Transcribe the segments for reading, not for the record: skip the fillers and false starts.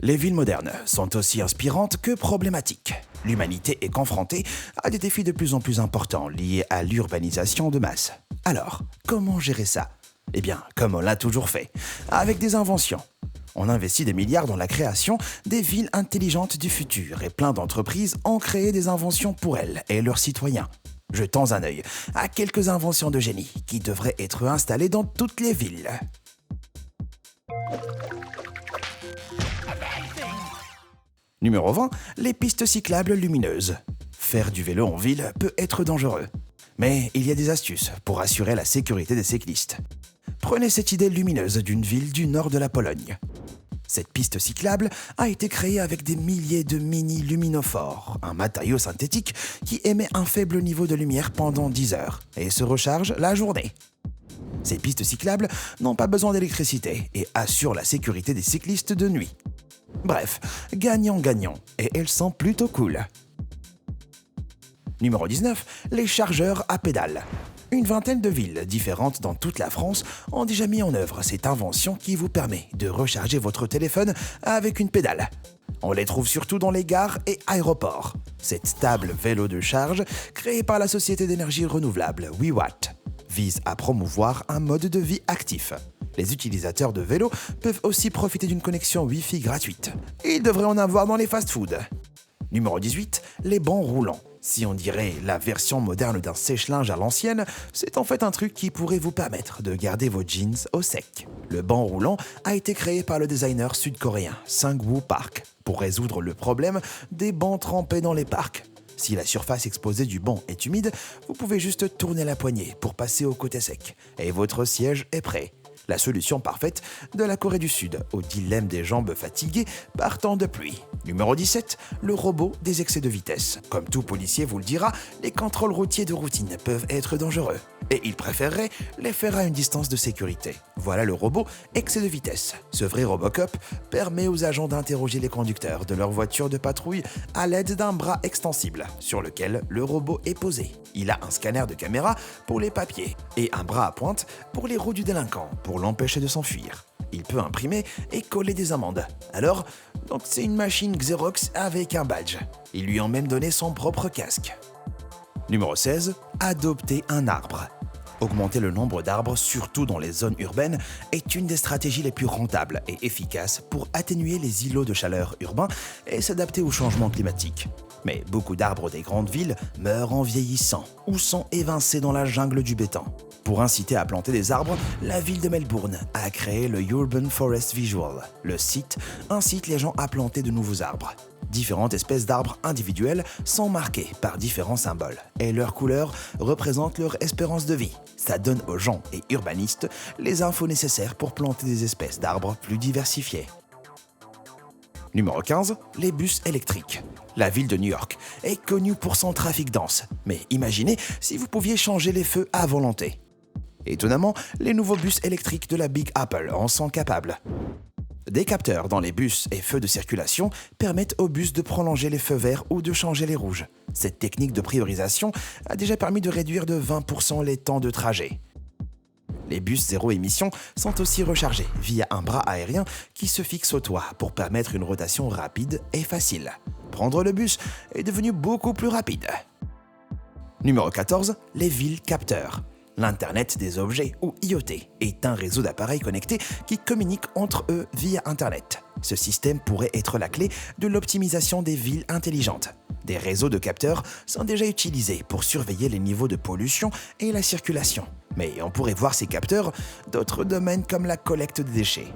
Les villes modernes sont aussi inspirantes que problématiques. L'humanité est confrontée à des défis de plus en plus importants liés à l'urbanisation de masse. Alors, comment gérer ça? Eh bien, comme on l'a toujours fait, avec des inventions. On investit des milliards dans la création des villes intelligentes du futur et plein d'entreprises ont créé des inventions pour elles et leurs citoyens. Jetons un œil à quelques inventions de génie qui devraient être installées dans toutes les villes. Numéro 20, les pistes cyclables lumineuses. Faire du vélo en ville peut être dangereux. Mais il y a des astuces pour assurer la sécurité des cyclistes. Prenez cette idée lumineuse d'une ville du nord de la Pologne. Cette piste cyclable a été créée avec des milliers de mini-luminophores, un matériau synthétique qui émet un faible niveau de lumière pendant 10 heures et se recharge la journée. Ces pistes cyclables n'ont pas besoin d'électricité et assurent la sécurité des cyclistes de nuit. Bref, gagnant-gagnant, et elles sont plutôt cool. Numéro 19, les chargeurs à pédales. Une vingtaine de villes différentes dans toute la France ont déjà mis en œuvre cette invention qui vous permet de recharger votre téléphone avec une pédale. On les trouve surtout dans les gares et aéroports. Cette stable vélo de charge, créée par la société d'énergie renouvelable WeWatt, vise à promouvoir un mode de vie actif. Les utilisateurs de vélos peuvent aussi profiter d'une connexion Wi-Fi gratuite. Ils devraient en avoir dans les fast-foods. Numéro 18, les bancs roulants. Si on dirait la version moderne d'un sèche-linge à l'ancienne, c'est en fait un truc qui pourrait vous permettre de garder vos jeans au sec. Le banc roulant a été créé par le designer sud-coréen Sang-woo Park pour résoudre le problème des bancs trempés dans les parcs. Si la surface exposée du banc est humide, vous pouvez juste tourner la poignée pour passer au côté sec et votre siège est prêt. La solution parfaite de la Corée du Sud au dilemme des jambes fatiguées par temps de pluie. Numéro 17, le robot des excès de vitesse. Comme tout policier vous le dira, les contrôles routiers de routine peuvent être dangereux. Et il préférerait les faire à une distance de sécurité. Voilà le robot excès de vitesse. Ce vrai Robocop permet aux agents d'interroger les conducteurs de leur voiture de patrouille à l'aide d'un bras extensible sur lequel le robot est posé. Il a un scanner de caméra pour les papiers et un bras à pointe pour les roues du délinquant pour l'empêcher de s'enfuir. Il peut imprimer et coller des amendes. Alors, c'est une machine Xerox avec un badge. Ils lui ont même donné son propre casque. Numéro 16, adopter un arbre. Augmenter le nombre d'arbres, surtout dans les zones urbaines, est une des stratégies les plus rentables et efficaces pour atténuer les îlots de chaleur urbains et s'adapter au changement climatique. Mais beaucoup d'arbres des grandes villes meurent en vieillissant ou sont évincés dans la jungle du béton. Pour inciter à planter des arbres, la ville de Melbourne a créé le Urban Forest Visual. Le site incite les gens à planter de nouveaux arbres. Différentes espèces d'arbres individuels sont marquées par différents symboles et leurs couleurs représentent leur espérance de vie. Ça donne aux gens et urbanistes les infos nécessaires pour planter des espèces d'arbres plus diversifiées. Numéro 15, les bus électriques. La ville de New York est connue pour son trafic dense, mais imaginez si vous pouviez changer les feux à volonté. Étonnamment, les nouveaux bus électriques de la Big Apple en sont capables. Des capteurs dans les bus et feux de circulation permettent aux bus de prolonger les feux verts ou de changer les rouges. Cette technique de priorisation a déjà permis de réduire de 20% les temps de trajet. Les bus zéro émission sont aussi rechargés via un bras aérien qui se fixe au toit pour permettre une rotation rapide et facile. Prendre le bus est devenu beaucoup plus rapide. Numéro 14, les villes capteurs. L'Internet des objets, ou IoT, est un réseau d'appareils connectés qui communiquent entre eux via Internet. Ce système pourrait être la clé de l'optimisation des villes intelligentes. Des réseaux de capteurs sont déjà utilisés pour surveiller les niveaux de pollution et la circulation. Mais on pourrait voir ces capteurs d'autres domaines comme la collecte des déchets.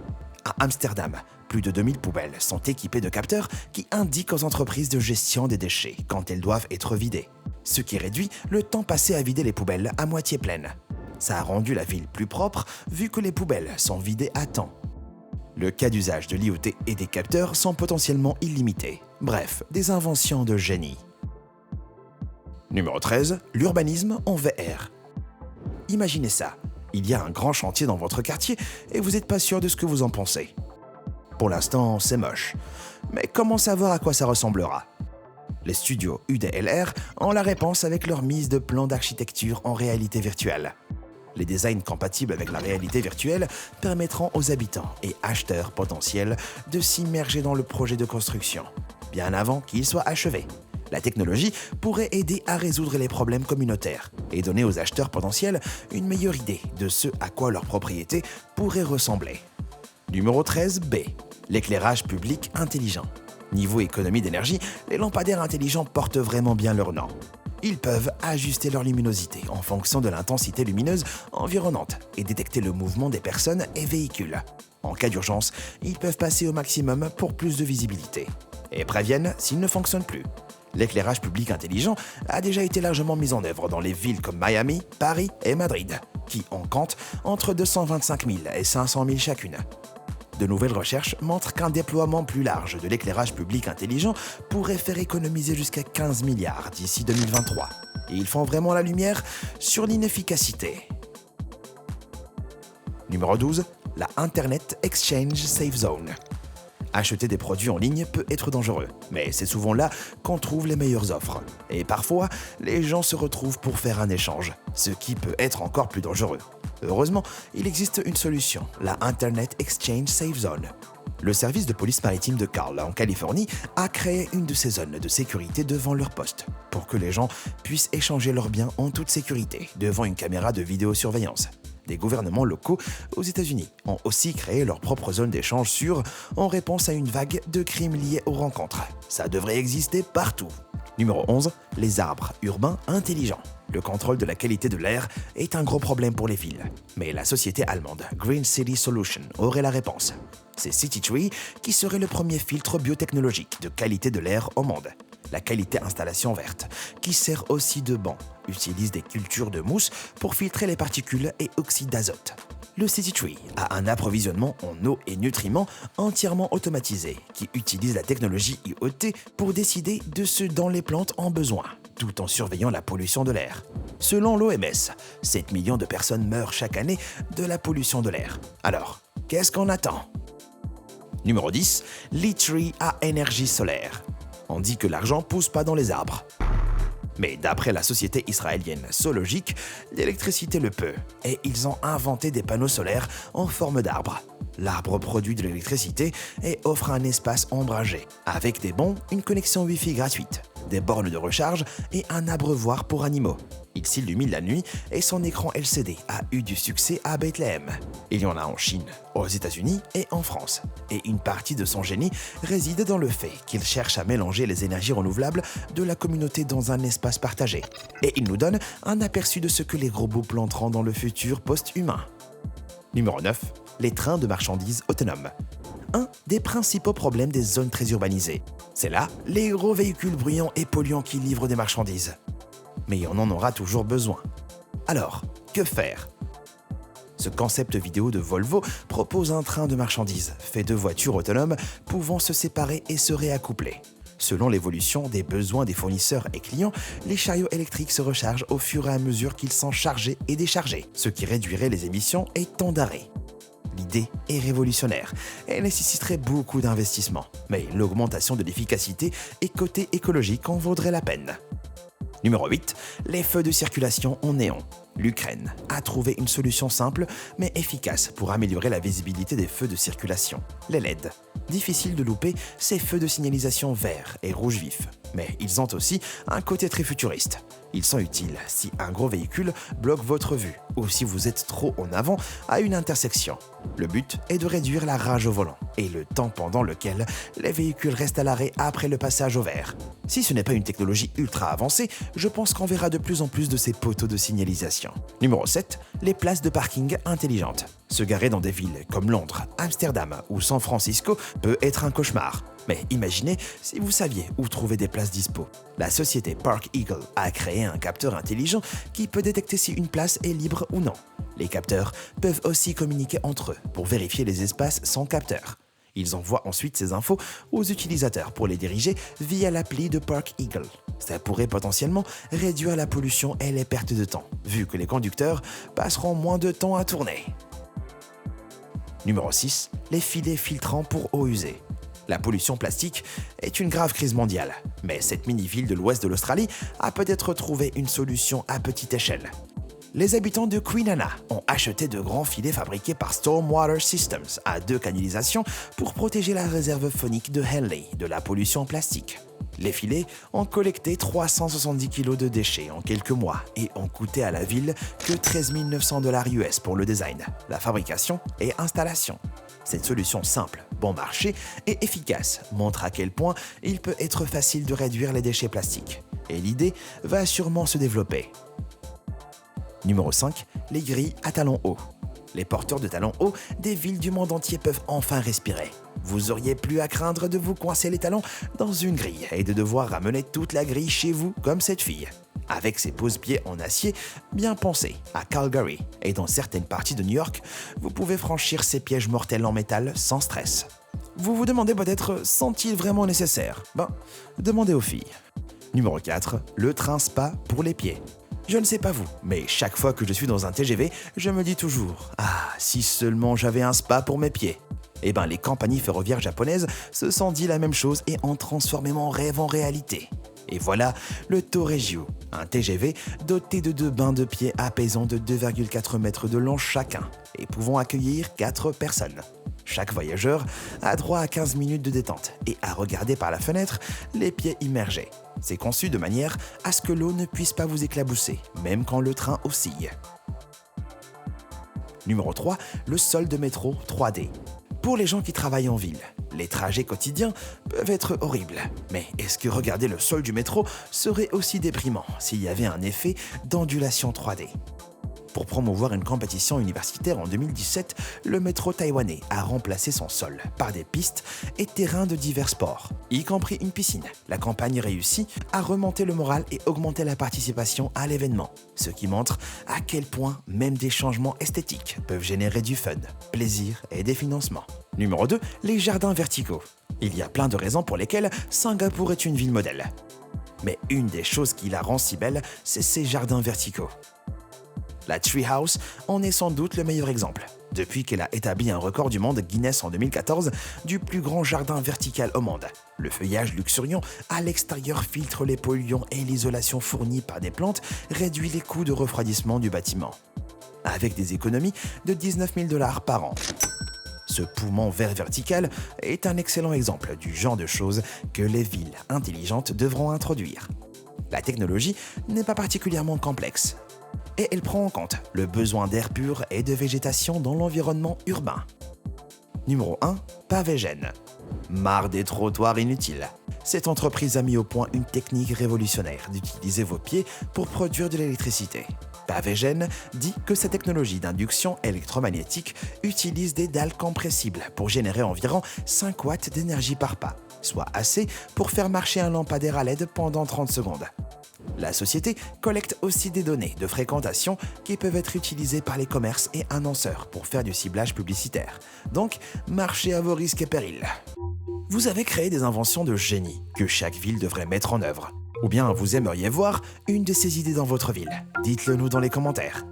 À Amsterdam, plus de 2000 poubelles sont équipées de capteurs qui indiquent aux entreprises de gestion des déchets quand elles doivent être vidées. Ce qui réduit le temps passé à vider les poubelles à moitié pleines. Ça a rendu la ville plus propre vu que les poubelles sont vidées à temps. Le cas d'usage de l'IoT et des capteurs sont potentiellement illimités. Bref, des inventions de génie. Numéro 13, l'urbanisme en VR. Imaginez ça, il y a un grand chantier dans votre quartier et vous n'êtes pas sûr de ce que vous en pensez. Pour l'instant, c'est moche. Mais comment savoir à quoi ça ressemblera ? Les studios UDLR ont la réponse avec leur mise de plans d'architecture en réalité virtuelle. Les designs compatibles avec la réalité virtuelle permettront aux habitants et acheteurs potentiels de s'immerger dans le projet de construction, bien avant qu'il soit achevé. La technologie pourrait aider à résoudre les problèmes communautaires et donner aux acheteurs potentiels une meilleure idée de ce à quoi leur propriété pourrait ressembler. Numéro 13 B. L'éclairage public intelligent. Niveau économie d'énergie, les lampadaires intelligents portent vraiment bien leur nom. Ils peuvent ajuster leur luminosité en fonction de l'intensité lumineuse environnante et détecter le mouvement des personnes et véhicules. En cas d'urgence, ils peuvent passer au maximum pour plus de visibilité et préviennent s'ils ne fonctionnent plus. L'éclairage public intelligent a déjà été largement mis en œuvre dans les villes comme Miami, Paris et Madrid, qui en comptent entre 225 000 et 500 000 chacune. De nouvelles recherches montrent qu'un déploiement plus large de l'éclairage public intelligent pourrait faire économiser jusqu'à 15 milliards d'ici 2023. Et ils font vraiment la lumière sur l'inefficacité. Numéro 12. La Internet Exchange Safe Zone. Acheter des produits en ligne peut être dangereux, mais c'est souvent là qu'on trouve les meilleures offres. Et parfois, les gens se retrouvent pour faire un échange, ce qui peut être encore plus dangereux. Heureusement, il existe une solution, la Internet Exchange Safe Zone. Le service de police maritime de Carl, en Californie, a créé une de ces zones de sécurité devant leur poste, pour que les gens puissent échanger leurs biens en toute sécurité, devant une caméra de vidéosurveillance. Des gouvernements locaux aux États-Unis ont aussi créé leur propre zone d'échange sûre en réponse à une vague de crimes liés aux rencontres. Ça devrait exister partout. Numéro 11. Les arbres urbains intelligents. Le contrôle de la qualité de l'air est un gros problème pour les villes. Mais la société allemande Green City Solutions aurait la réponse. C'est CityTree qui serait le premier filtre biotechnologique de qualité de l'air au monde. La qualité installation verte, qui sert aussi de banc, utilise des cultures de mousse pour filtrer les particules et oxydes d'azote. Le CityTree a un approvisionnement en eau et nutriments entièrement automatisé qui utilise la technologie IoT pour décider de ce dont les plantes ont besoin, tout en surveillant la pollution de l'air. Selon l'OMS, 7 millions de personnes meurent chaque année de la pollution de l'air. Alors, qu'est-ce qu'on attend ? Numéro 10. L'e-Tree à énergie solaire. On dit que l'argent pousse pas dans les arbres. Mais d'après la société israélienne Sologic, l'électricité le peut, et ils ont inventé des panneaux solaires en forme d'arbre. L'arbre produit de l'électricité et offre un espace ombragé, avec des bons, une connexion Wi-Fi gratuite, des bornes de recharge et un abreuvoir pour animaux. Il s'illumine la nuit et son écran LCD a eu du succès à Bethléem. Il y en a en Chine, aux États-Unis et en France. Et une partie de son génie réside dans le fait qu'il cherche à mélanger les énergies renouvelables de la communauté dans un espace partagé. Et il nous donne un aperçu de ce que les robots planteront dans le futur post-humain. Numéro 9. Les trains de marchandises autonomes. Un des principaux problèmes des zones très urbanisées. C'est là les gros véhicules bruyants et polluants qui livrent des marchandises. Mais on en aura toujours besoin. Alors, que faire ? Ce concept vidéo de Volvo propose un train de marchandises fait de voitures autonomes pouvant se séparer et se réaccoupler. Selon l'évolution des besoins des fournisseurs et clients, les chariots électriques se rechargent au fur et à mesure qu'ils sont chargés et déchargés, ce qui réduirait les émissions et temps d'arrêt. L'idée est révolutionnaire et nécessiterait beaucoup d'investissements, mais l'augmentation de l'efficacité et côté écologique en vaudrait la peine. Numéro 8. Les feux de circulation en néon. L'Ukraine a trouvé une solution simple mais efficace pour améliorer la visibilité des feux de circulation. Les LED. Difficile de louper ces feux de signalisation vert et rouge vif, mais ils ont aussi un côté très futuriste. Ils sont utiles si un gros véhicule bloque votre vue ou si vous êtes trop en avant à une intersection. Le but est de réduire la rage au volant et le temps pendant lequel les véhicules restent à l'arrêt après le passage au vert. Si ce n'est pas une technologie ultra avancée, je pense qu'on verra de plus en plus de ces poteaux de signalisation. Numéro 7. Les places de parking intelligentes. Se garer dans des villes comme Londres, Amsterdam ou San Francisco peut être un cauchemar. Mais imaginez si vous saviez où trouver des places dispo. La société Park Eagle a créé un capteur intelligent qui peut détecter si une place est libre ou non. Les capteurs peuvent aussi communiquer entre eux pour vérifier les espaces sans capteur. Ils envoient ensuite ces infos aux utilisateurs pour les diriger via l'appli de Park Eagle. Ça pourrait potentiellement réduire la pollution et les pertes de temps, vu que les conducteurs passeront moins de temps à tourner. Numéro 6. Les filets filtrants pour eau usée. La pollution plastique est une grave crise mondiale, mais cette mini-ville de l'ouest de l'Australie a peut-être trouvé une solution à petite échelle. Les habitants de Kwinana ont acheté de grands filets fabriqués par Stormwater Systems à 2 canalisations pour protéger la réserve phonique de Henley de la pollution plastique. Les filets ont collecté 370 kg de déchets en quelques mois et ont coûté à la ville que 13 900 $ US pour le design, la fabrication et installation. Cette solution simple, bon marché et efficace montre à quel point il peut être facile de réduire les déchets plastiques. Et l'idée va sûrement se développer. Numéro 5. Les grilles à talons hauts. Les porteurs de talons hauts des villes du monde entier peuvent enfin respirer. Vous auriez plus à craindre de vous coincer les talons dans une grille et de devoir ramener toute la grille chez vous comme cette fille. Avec ses pose-pieds en acier bien pensés à Calgary et dans certaines parties de New York, vous pouvez franchir ces pièges mortels en métal sans stress. Vous vous demandez peut-être, sont-ils vraiment nécessaires? Demandez aux filles. Numéro 4. Le train spa pour les pieds. Je ne sais pas vous, mais chaque fois que je suis dans un TGV, je me dis toujours « Ah, si seulement j'avais un spa pour mes pieds !» Eh ben, les compagnies ferroviaires japonaises se sont dit la même chose et ont transformé mon rêve en réalité. Et voilà le Toregio, un TGV doté de 2 bains de pieds apaisants de 2,4 mètres de long chacun et pouvant accueillir 4 personnes. Chaque voyageur a droit à 15 minutes de détente et à regarder par la fenêtre les pieds immergés. C'est conçu de manière à ce que l'eau ne puisse pas vous éclabousser, même quand le train oscille. Numéro 3. Le sol de métro 3D. Pour les gens qui travaillent en ville, les trajets quotidiens peuvent être horribles. Mais est-ce que regarder le sol du métro serait aussi déprimant s'il y avait un effet d'ondulation 3D ? Pour promouvoir une compétition universitaire en 2017, le métro taïwanais a remplacé son sol par des pistes et terrains de divers sports, y compris une piscine. La campagne réussit à remonter le moral et augmenter la participation à l'événement, ce qui montre à quel point même des changements esthétiques peuvent générer du fun, plaisir et des financements. Numéro 2. Les jardins verticaux. Il y a plein de raisons pour lesquelles Singapour est une ville modèle. Mais une des choses qui la rend si belle, c'est ses jardins verticaux. La Treehouse en est sans doute le meilleur exemple, depuis qu'elle a établi un record du monde Guinness en 2014 du plus grand jardin vertical au monde. Le feuillage luxuriant à l'extérieur filtre les polluants et l'isolation fournie par des plantes réduit les coûts de refroidissement du bâtiment, avec des économies de 19 000 $ par an. Ce poumon vert vertical est un excellent exemple du genre de choses que les villes intelligentes devront introduire. La technologie n'est pas particulièrement complexe, et elle prend en compte le besoin d'air pur et de végétation dans l'environnement urbain. Numéro 1. Pavegen. Marre des trottoirs inutiles. Cette entreprise a mis au point une technique révolutionnaire d'utiliser vos pieds pour produire de l'électricité. Pavegen dit que sa technologie d'induction électromagnétique utilise des dalles compressibles pour générer environ 5 watts d'énergie par pas, soit assez pour faire marcher un lampadaire à LED pendant 30 secondes. La société collecte aussi des données de fréquentation qui peuvent être utilisées par les commerces et annonceurs pour faire du ciblage publicitaire. Donc, marchez à vos risques et périls. Vous avez créé des inventions de génie que chaque ville devrait mettre en œuvre. Ou bien vous aimeriez voir une de ces idées dans votre ville. Dites-le nous dans les commentaires.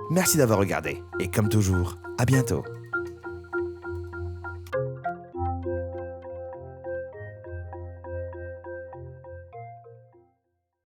Merci d'avoir regardé et comme toujours, à bientôt.